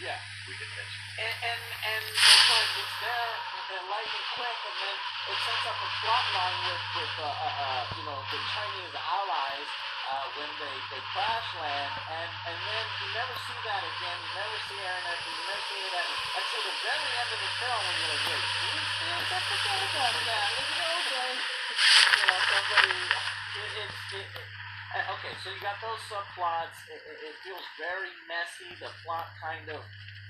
Yeah. we can pitch. And so it's there, they're lightning quick, and then it sets up a plot line with the Chinese allies when they crash land, and then you never see that again. You never see Aaron Eckhart, you never see any of that until the very end of the film, when you're like, wait, who's that? Okay. Somebody. Okay, so you got those subplots. It feels very messy. The plot kind of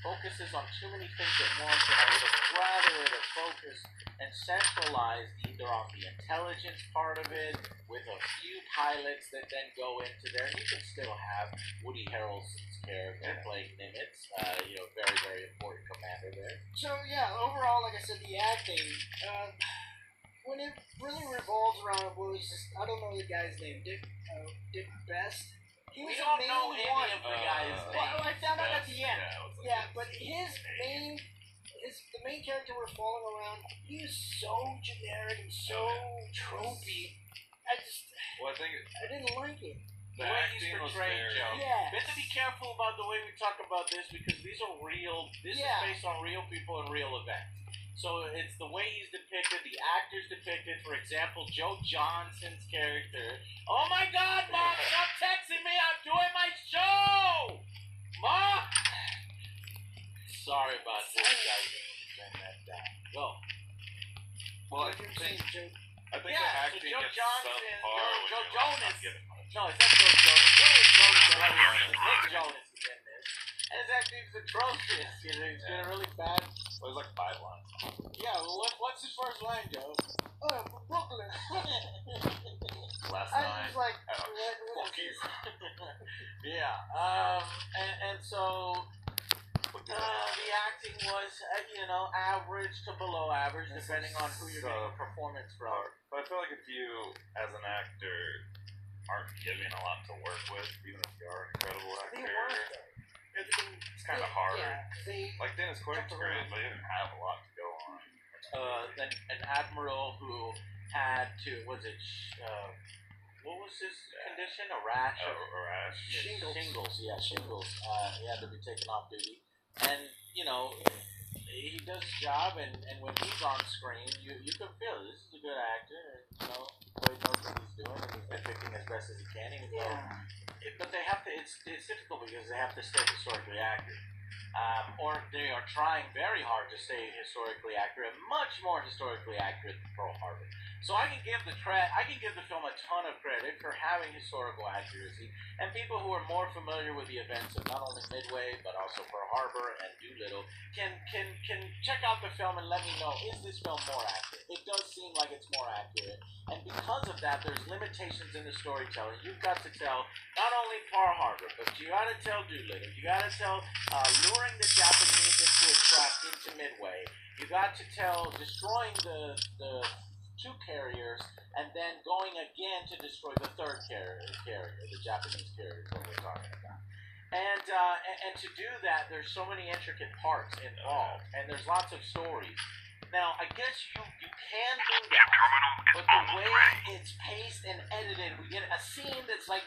focuses on too many things at once, and I would have rather it have focused and centralized either on the intelligence part of it, with a few pilots that then go into there, and you can still have Woody Harrelson's character playing Nimitz, very, very important commander there. So, yeah, overall, like I said, the acting, when it really revolves around what was just, I don't know the guy's name, Dick Best. We don't know any of the guys' names. Well, I found out at the end. Yeah, but the main character we're following around, he is so generic and so tropey. I didn't like it. The way he's portrayed, Joe. Yeah. We have to be careful about the way we talk about this, because these are real. This is based on real people and real events. So it's the way he's depicted, the actors depicted. For example, Joe Johnson's character. Oh my God, Mom! Stop texting me! I'm doing my show! Mom! Sorry about this, guys. Turn that down. Go. Well, I think the acting Joe gets Johnson, subpar when Joe you're Jonas. not giving much. No, it's not Joe Jonas. Nick Jonas is in this. And his acting's atrocious. He's doing really bad. Well, there's like 5 lines. Yeah, well, what's his first line, Joe? Oh, from Brooklyn. Last I line. was like, Fuck you. Yeah. And so the acting was, average to below average, depending on who you're getting a performance from. But I feel like if you, as an actor, aren't given a lot to work with, even if you are an incredible actor, it's kind of hard. Yeah, like Dennis Quaid's great, but he didn't have a lot to go on. An admiral who had to, what was his condition? A rash? A rash. Shingles. He had to be taken off duty. And, he does his job, and when he's on screen, you can feel it. This is a good actor, Quaid knows what he's doing, and he's depicting as best as he can, even though... But they have to, it's difficult because they have to stay historically accurate. Or they are trying very hard to stay historically accurate, much more historically accurate than Pearl Harbor. So I can give the film a ton of credit for having historical accuracy, and people who are more familiar with the events of not only Midway but also Pearl Harbor and Doolittle can check out the film and let me know, is this film more accurate? It does seem like it's more accurate, and because of that, there's limitations in the storytelling. You've got to tell not only Pearl Harbor, but you got to tell Doolittle. You got to tell luring the Japanese into a trap into Midway. You got to tell destroying the 2 carriers, and then going again to destroy the 3rd carrier, the Japanese carrier, what we're talking about. And to do that, there's so many intricate parts involved, and there's lots of stories. Now, I guess you can do that, but the way it's paced and edited, we get a scene that's like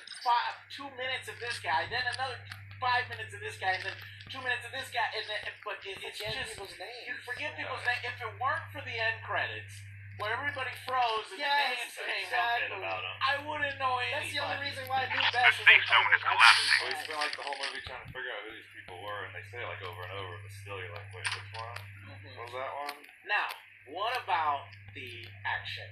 2 minutes of this guy, then another 5 minutes of this guy, and then 2 minutes of this guy, and then, but it's just, you forget people's names. If it weren't for the end credits, where everybody froze and the names came out, I wouldn't know anybody. That's the only reason why I knew Best was Well, you spent like the whole movie trying to figure out who these people were, and they say it like over and over, but still you're like, wait, which one? What was that one? Now, what about the action?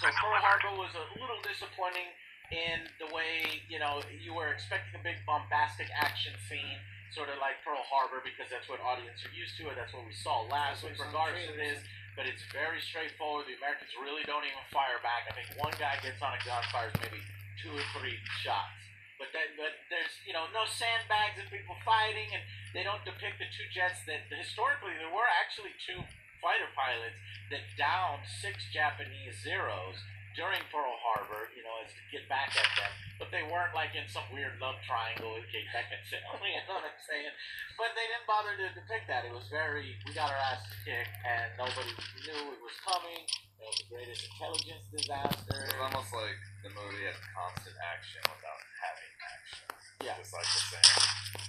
So Pearl Harbor was a little disappointing in the way, you were expecting a big bombastic action scene, sort of like Pearl Harbor, because that's what audience are used to, and that's what we saw last with regards to this. But it's very straightforward. The Americans really don't even fire back. I think one guy gets on a gun, fires maybe 2 or 3 shots. But there's no sandbags and people fighting, and they don't depict the 2 jets that historically there were actually 2 fighter pilots that downed 6 Japanese Zeros during Pearl Harbor, as to get back at them. But they weren't like in some weird love triangle with Kate Beckinsale, you know what I'm saying? But they didn't bother to depict that. It was very, we got our asses kicked, and nobody knew it was coming. It was the greatest intelligence disaster. It was almost like the movie had constant action without having action. Yeah. Just like the same,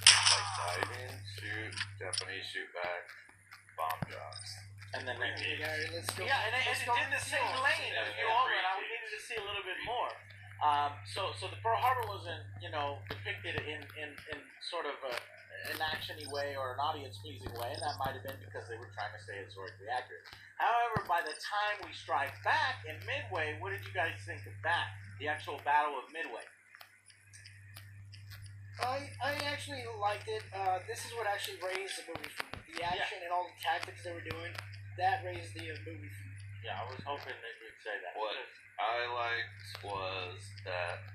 like diving, shooting, Japanese shoot back, bomb drops. And then Okay, guys, let's go. yeah, and it let's did go the same lane as Yeah, New Orleans. yeah. We needed to see a little bit more. So the Pearl Harbor wasn't, depicted in sort of an actiony way or an audience-pleasing way, and that might have been because they were trying to stay historically accurate. However, by the time we strike back in Midway, what did you guys think of that? The actual Battle of Midway. I actually liked it. This is what actually raised the movie for me. The action and all the tactics they were doing, that raised the movie for me. Yeah, I was hoping that you'd say that. What I liked was that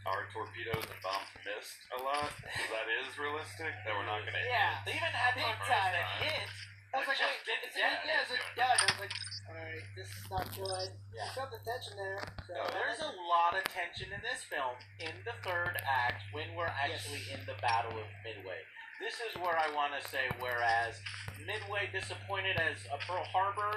our torpedoes and bombs missed a lot. That is realistic. That we're not going to Yeah. They even had Big torpedoes time. that hit. I was like, just wait, didn't it's dead. yeah, it's a dud. I was like, alright, this is not good. Yeah. You felt the tension there. So There's a lot of tension in this film in the third act when we're actually in the Battle of Midway. This is where I want to say, whereas Midway disappointed as a Pearl Harbor,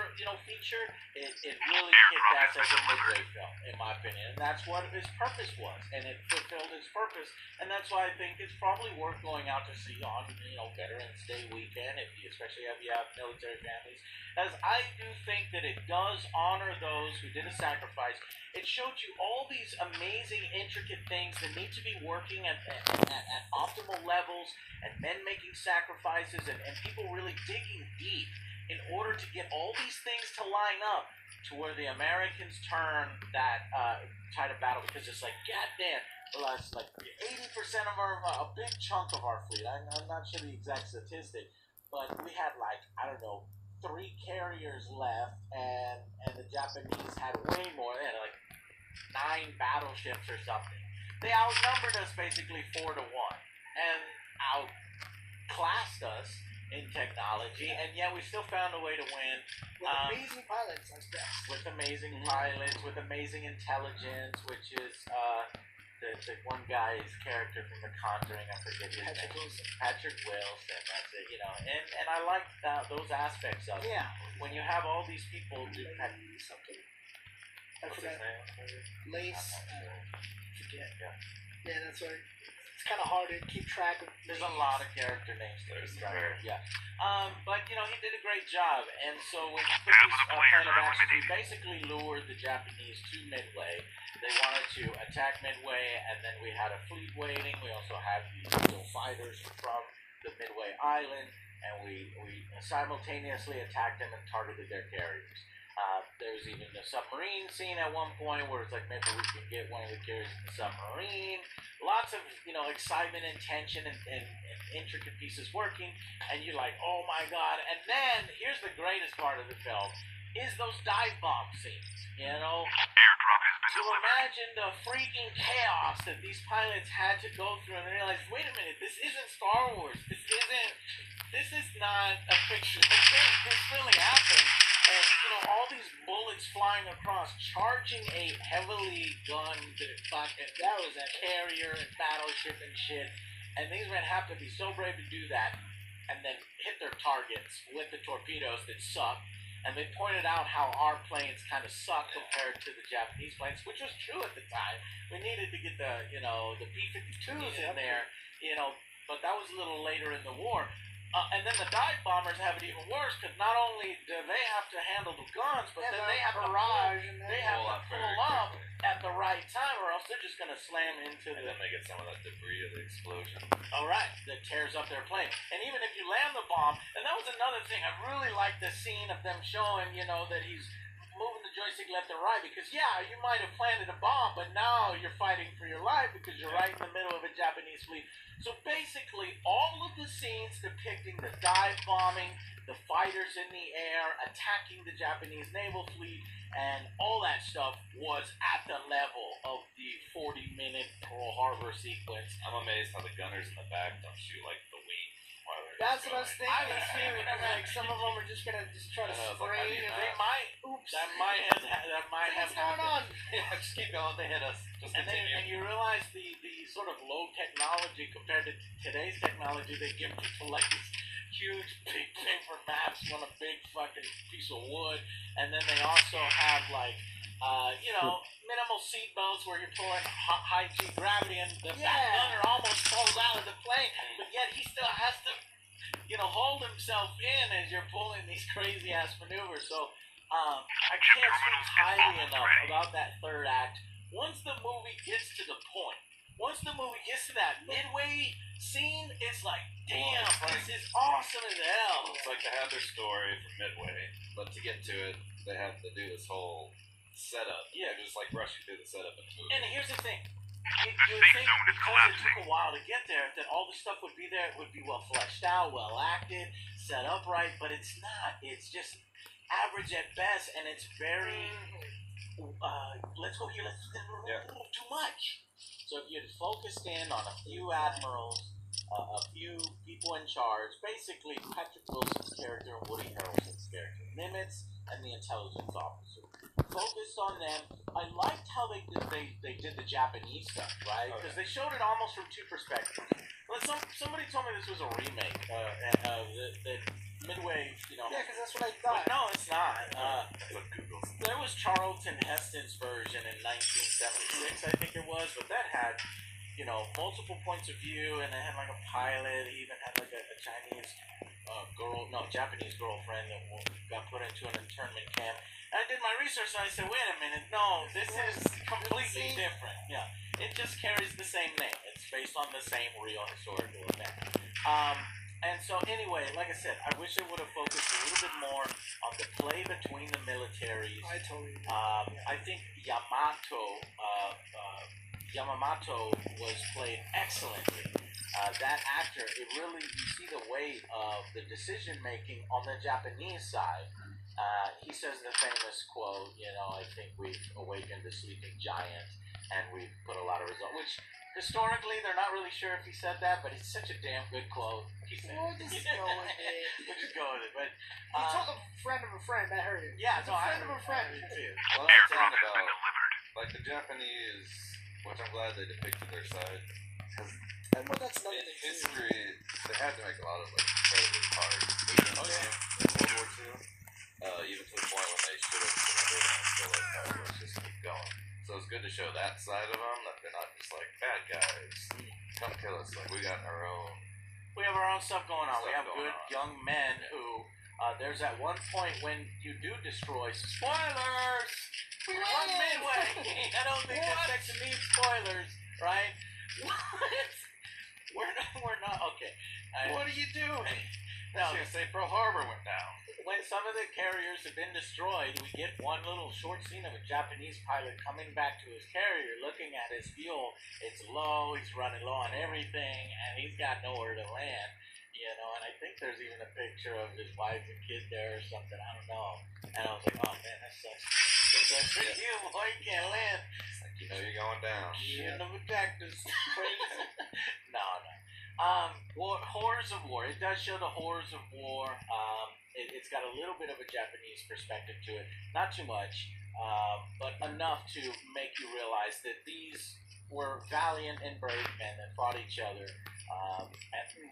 feature, it really kicked ass as a Midway film, in my opinion. And that's what its purpose was. And it fulfilled its purpose. And that's why I think it's probably worth going out to see on, Veterans Day weekend, especially if you have military families. As I do think that it does honor those who did a sacrifice. It showed you all these amazing, intricate things that need to be working at optimal levels, and men making sacrifices, and people really digging deep in order to get all these things to line up to where the Americans turn that tide of battle, because it's like, goddamn, well, that's like 80% of a big chunk of our fleet. I'm not sure the exact statistic, but we had 3 carriers left, and the Japanese had way more. They had 9 battleships or something. They outnumbered us basically 4-1, and outclassed us in technology, and yet we still found a way to win. with amazing pilots, I guess. With amazing pilots, with amazing intelligence, which is the one guy's character from The Conjuring. I forget his name. Patrick Wilson. That's it. And I like those aspects of it. Yeah. When you have all these people do Something. I what's his forgot. name? Lace. I'm not Forget. Yeah. Yeah, that's right. It's kind of hard to keep track of. There's a lot of character names there. Yeah. But he did a great job, and so when he put this plan of action, he basically lured the Japanese to Midway. They wanted to attack Midway, and then we had a fleet waiting. We also had these little fighters from the Midway Island, and we simultaneously attacked them and targeted their carriers. There was even a submarine scene at one point where it's like, maybe we can get one of the carriers in the submarine. Lots of, excitement and tension and intricate pieces working. And you're like, oh my god. And then, here's the greatest part of the film, is those dive bomb scenes, To imagine the freaking chaos that these pilots had to go through, and they realized, wait a minute, this isn't Star Wars. This is not a fiction. This really happened. And, all these bullets flying across, charging a heavily gunned that was a carrier and battleship and shit. And these men have to be so brave to do that, and then hit their targets with the torpedoes that suck. And they pointed out how our planes kind of suck compared to the Japanese planes, which was true at the time. We needed to get the P-52s in there, but that was a little later in the war. And then the dive bombers have it even worse, because not only do they have to handle the guns, but then they have to pull up at the right time, or else they're just going to slam into And then they get some of that debris of the explosion. All right, that tears up their plane. And even if you land the bomb, and that was another thing, I really liked the scene of them showing, that he's moving the joystick left and right, because you might have planted a bomb, but now you're fighting for your life because you're right in the middle of a Japanese fleet. So basically, all of the scenes depicting the dive bombing, the fighters in the air, attacking the Japanese naval fleet, and all that stuff was at the level of the 40-minute Pearl Harbor sequence. I'm amazed how the gunners in the back don't shoot like the wing. That's what I was thinking too. Like some of them are just gonna try to spray. They might. Oops. That might have What's going on? Yeah, just keep going. They hit us. Just And continue. you realize the sort of low technology compared to today's technology they give to like these huge big paper maps on a big fucking piece of wood, and then they also have minimal seat belts where you're pulling high G gravity, and the back gunner almost falls out of the plane, but yet he still has to hold himself in as you're pulling these crazy ass maneuvers. So I can't speak highly enough about that third act. Once the movie gets to the point, once the movie gets to that midway scene, it's like, damn, this is awesome as hell. It's like they had their story from midway, but to get to it, they had to do this whole setup. Yeah. Just like rushing through the setup in the movie. And here's the thing. You would think because it took a while to get there that all the stuff would be there, it would be well fleshed out, well acted, set up right, but it's not. It's just average at best, and it's very let's go here, let's too much. So if you'd focused in on a few admirals, a few people in charge, basically Patrick Wilson's character and Woody Harrelson's character, Nimitz and the intelligence officer, focused on them. I liked how they did the Japanese stuff, right? Because they showed it almost from two perspectives. Well, somebody told me this was a remake. The Midway, you know. Yeah, because that's what I thought. But no, it's not. Google's. There was Charlton Heston's version in 1976, I think it was, but that had, you know, multiple points of view, and it had like a pilot. It even had like a Chinese Japanese girlfriend that got put into an internment camp. And I did my research and I said, wait a minute, no, this is completely different. Yeah, it just carries the same name. It's based on the same real historical event. And so anyway, like I said, I wish it would have focused a little bit more on the play between the militaries. I totally agree. I think Yamamoto was played excellently. That actor, it really, you see the weight of the decision making on the Japanese side. He says the famous quote, you know, I think we've awakened a sleeping giant and we've put a lot of results, which historically they're not really sure if he said that, but it's such a damn good quote. He said, We'll just go with it. We'll just go with it. But He told a friend of a friend, that hurt him. yeah, It's no, a friend of a friend. Well, I'm talking about, like, the Japanese, which I'm glad they depicted their side, because Well, that's another in thing, too. history, they had to make a lot of, like, incredibly hard decisions in World War II, even to the point when they should have surrendered and still like, oh, let's just keep going. So it's good to show that side of them, that they're not just like, bad guys, come kill us, like, we got our own. We have our own stuff going on. We have Stuff going good on. young men who, there's at one point when you do destroy, spoilers! We won midway! I don't think that section needs spoilers, right? What? We're not, okay. What do you do? No, I was gonna say Pearl Harbor went down. when some of the carriers have been destroyed, we get one little short scene of a Japanese pilot coming back to his carrier, looking at his fuel. It's low, he's running low on everything, and he's got nowhere to land. You know, and I think there's even a picture of his wife and kid there or something. I don't know. And I was like, oh man, that sucks. It sucks for you, boy. You can't land. It's like, you know you're going down. Shouldn't have attacked us. No. Horrors of War. It does show the horrors of war. It's got a little bit of a Japanese perspective to it. Not too much, but enough to make you realize that these were valiant and brave men that fought each other and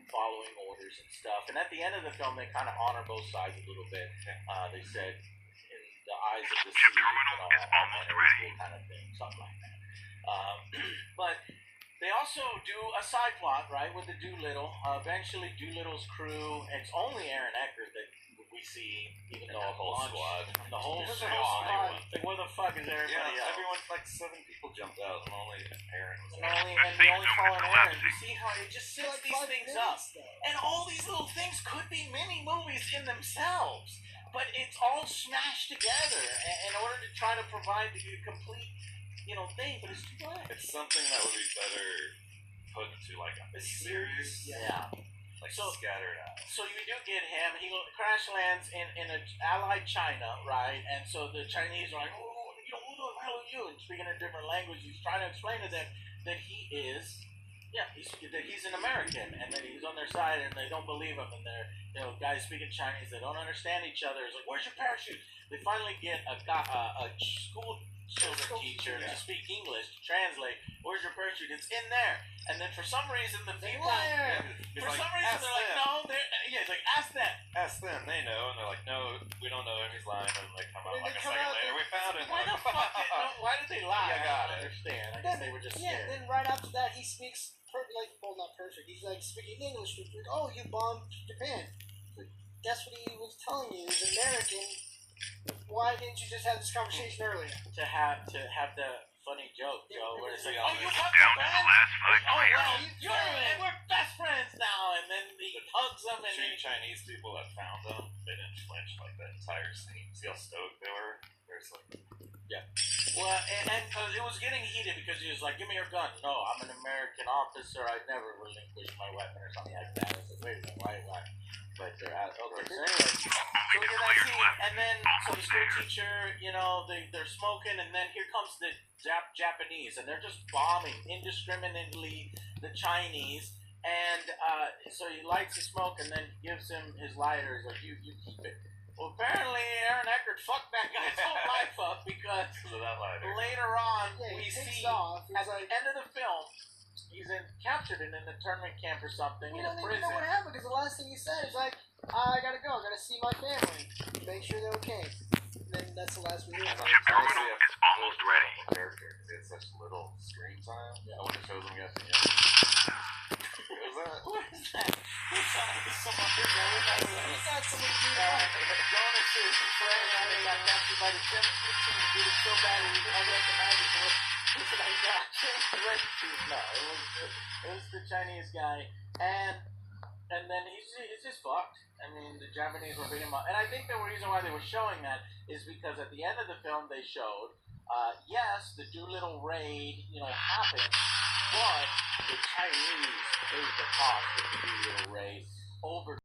following orders and stuff. And at the end of the film, they kind of honor both sides a little bit. They said, in the eyes of the sea, all men are equal kind of thing, something like that. But they also do a side plot, right, with the Doolittle. Eventually, Doolittle's crew, it's only Aaron Eckhart that we see, even though the whole squad. The whole There's a squad. whole squad. Like, where the fuck is everybody else? Everyone, like 7 people jumped out, and only Aaron was And there. the only fallen Aaron. You see how it just For sets like these 5 things up. minutes, though. And all these little things could be mini movies in themselves, but it's all smashed together in order to try to provide the complete, thing. But it's too much. It's something that would be better put into like a series, Yeah. like So- scattered out. So you do get him. He crash lands in a allied China, right? And so the Chinese are like, oh, who the hell are you? And speaking a different language, he's trying to explain to them that he's an American, and that he's on their side, and they don't believe him. And they're, guys speaking Chinese, they don't understand each other. It's like, where's your parachute? They finally get a school children teacher to speak English to translate. Where's your parachute? It's in there. And then for some reason the people, He's for like, some reason ask they're like, them. no, he's like, ask them. Ask them, they know, and they're like, no, we don't know him, he's lying, and they come out Then like they a come second out later, we found him. Why the fuck? Why did they lie? Yeah, got I don't it. understand. I guess they were just Yeah, scared. then right after that, he speaks, not perfect. He's like speaking English. Like, oh, you bombed Japan. that's what he was telling you. He's American. Why didn't you just have this conversation earlier? To have the funny joke, Joe, where it's like, Oh, you it's got down the to the band? last 5 Oh, players. well, you're and we're best friends now. And then he hugs him, and Two Chinese people that found them, they didn't flinch like that entire scene. See how stoked they were? They're just like, well, and it was getting heated because he was like, "Give me your gun." No, I'm an American officer. I never relinquish my weapon or something like that. I said, "Wait a minute, why?" But they're out. Okay, so anyway, so we get that scene, and then so the school teacher, they're smoking, and then here comes the Japanese, and they're just bombing indiscriminately the Chinese. And so he lights the smoke, and then gives him his lighter. He's like, "You keep it." Well, apparently Aaron Eckert fucked that guy's whole life up because so that lighter. later on Yeah, we he takes see off. at He's the like, end of the film he's captured in an internment camp or something we in a don't even prison. know what happened because the last thing he said is like, I gotta go. I gotta see my family. Make sure they're okay. And then that's the last we hear. Chip terminal is almost ready. Character, because he had such little screen time. Yeah. When it shows him getting What was that? What is that? It's some other guy. He's got something to do. Jonas is friend and they got captured by the Chip. He did it so bad he unrecognizable. He said, "I got red shoes." No, it was the Chinese guy, and then he's just fucked. I mean, the Japanese were beating him up, and I think the reason why they were showing that is because at the end of the film they showed, yes, the Doolittle raid, happened, but the Chinese paid the cost of the Doolittle raid over